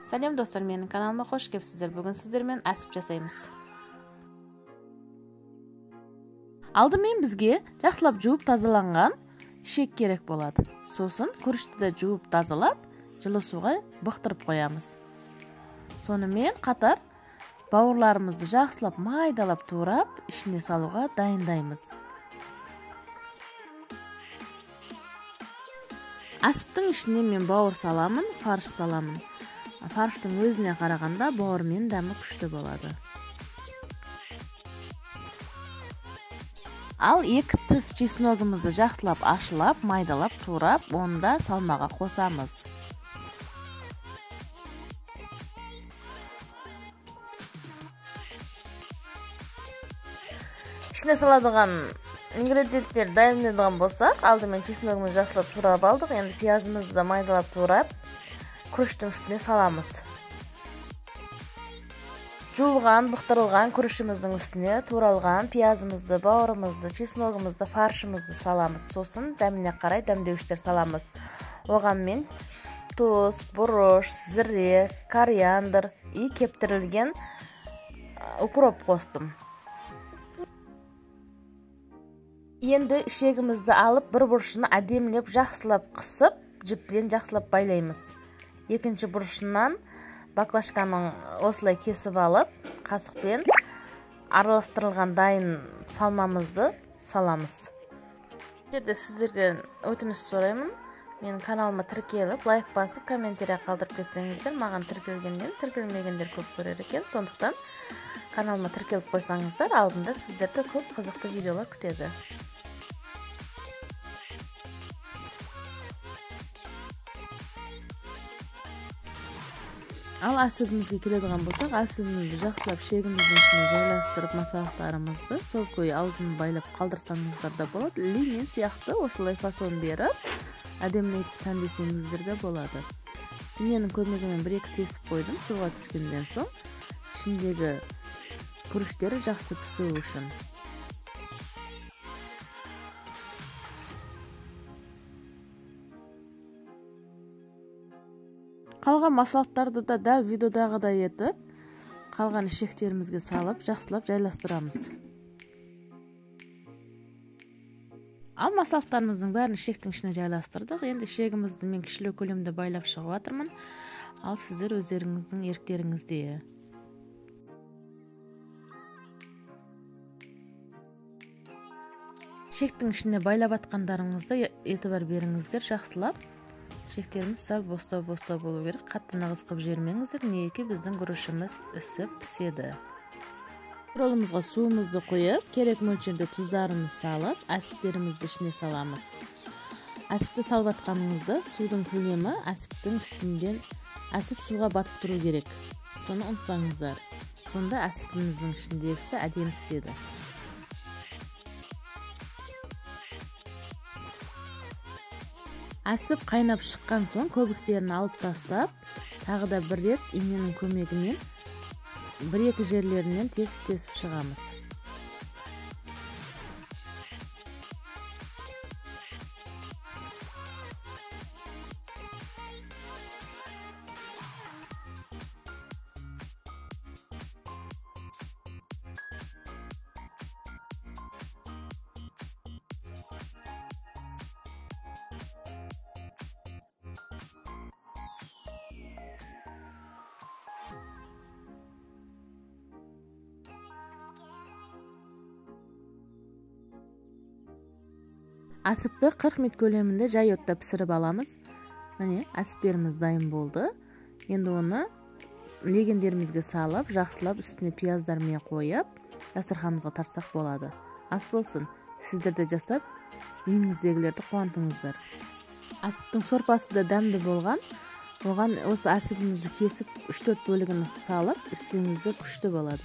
Салем достар, менің каналыма қош келіпсіздер. Бүгін сіздермен әсіп жасаймыз. Алдымен бізге жақсылап жуып тазаланған ішек керек болады. Сосын күрішті де жуып тазалап, жылы суға бұқтырып қоямыз. Сонымен қатар бауырларымызды жақсылап майдалап турап, ішіне салуға дайындаймыз. Асыптың ішіне мен бауыр саламын, фарш саламын. Фарштың өзіне қарағанда бауырмен дәмі күшті болады. Ал екі тіс чесногымызды жақсылап ашылап, майдалап турап, оны да салмаға қосамыз. Ішіне саладыған ингредиенттер дайындалған болсақ, алдымен чесногымызды жақсылап турап алдық. Енді пиязымызды да майдалап турап, күріштің үстіне саламыз. Жуылған, бұқтырылған күрішіміздің үстіне туралған пиязымызды, бауырымызды, чесногымызды, фаршымызды саламыз. Сосын дәміне қарай дәмдеуіштер саламыз. Оған мен тұз, бұрыш, зіре, кориандр и кептірілген укроп қостым. Енді ішегімізді алып, бір бұрышына әдемілеп жақсылап қысып, жіппен жақсылап байлаймыз. Екінші бұрышынан баклажканың осылай кесіп алып, қасықпен араластырылған дайын салмамызды саламыз. Жерде сіздерге өтініш сұраймын. Менің каналыма тіркеліп, лайк басып, комментарий қалдырып кетсеңіздер, маған тіркелгенден тіркелмегендер көп көрер екен. Сондықтан каналыма тіркеліп қойсаңыздар, алдында сіздерді көп қызықты видеолар күтеді. Ал асыбымызға келедіған болсақ, асыбымызды жақсылап шегіміздің ішіне жайластырып, масалықтарымызды сол көй аузын байлап қалдырсаңыздар да болады. Лимен сияқты осылай фасон беріп, әдемілеп сәндесеңіздер де болады. Иненің көмегімен бір-екі тесіп қойдым, суға түскенден соң ішіндегі күріштері жақсы пісуі үшін. Қалған масалықтарды да дәл видеодағыдай етіп, қалған ішектерімізге салып, жақсылап жайластырамыз. Ал масалықтарымыздың бәрін ішектің ішіне жайластырдық. Енді ішегімізді мен кішілеу көлемде байлап шығып жатырмын. Ал сіздер өздеріңіздің еріктеріңізде. Ішектің ішіне байлап атқандарыңызды етібар беріңіздер, жақсылап. Ішектеріміз сәл бостау болу керек. Қатты нағыз қып жермеңіздер, неге біздің күрішіміз ісіп піседі. Ролымызға суымызды қойып, керек мөлшерде тұздарын салып, әсіптерімізді ішіне саламыз. Әсіпті салып атқаныңызда судың көлемі әсіптің үстінден әсіп суға батып тұру керек. Соны ұмытпаңыздар. Сонда әсіпіміздің ішіндегісі әдемі піседі. Әсіп қайнап шыққан соң көбіктерін алып тастап, тағы да бір рет иненің көмегімен бір-екі жерлерінен тесіп шығамыз. Асыпты 40 минут көлемінде жай отта пісіріп аламыз. Міне, асыптеріміз дайын болды. Енді оны легендерімізге салып, жақсылап үстіне пияздармен қойып, дастарханымызға тартсақ болады. Ас болсын, сіздер де жасап, үйіңіздегілерді қуантыңыздар. Асыптың сорпасы да дәмді болған. Оған осы асыбымызды кесіп 3-4 бөлігін салып, ішсеңіздер күшті болады.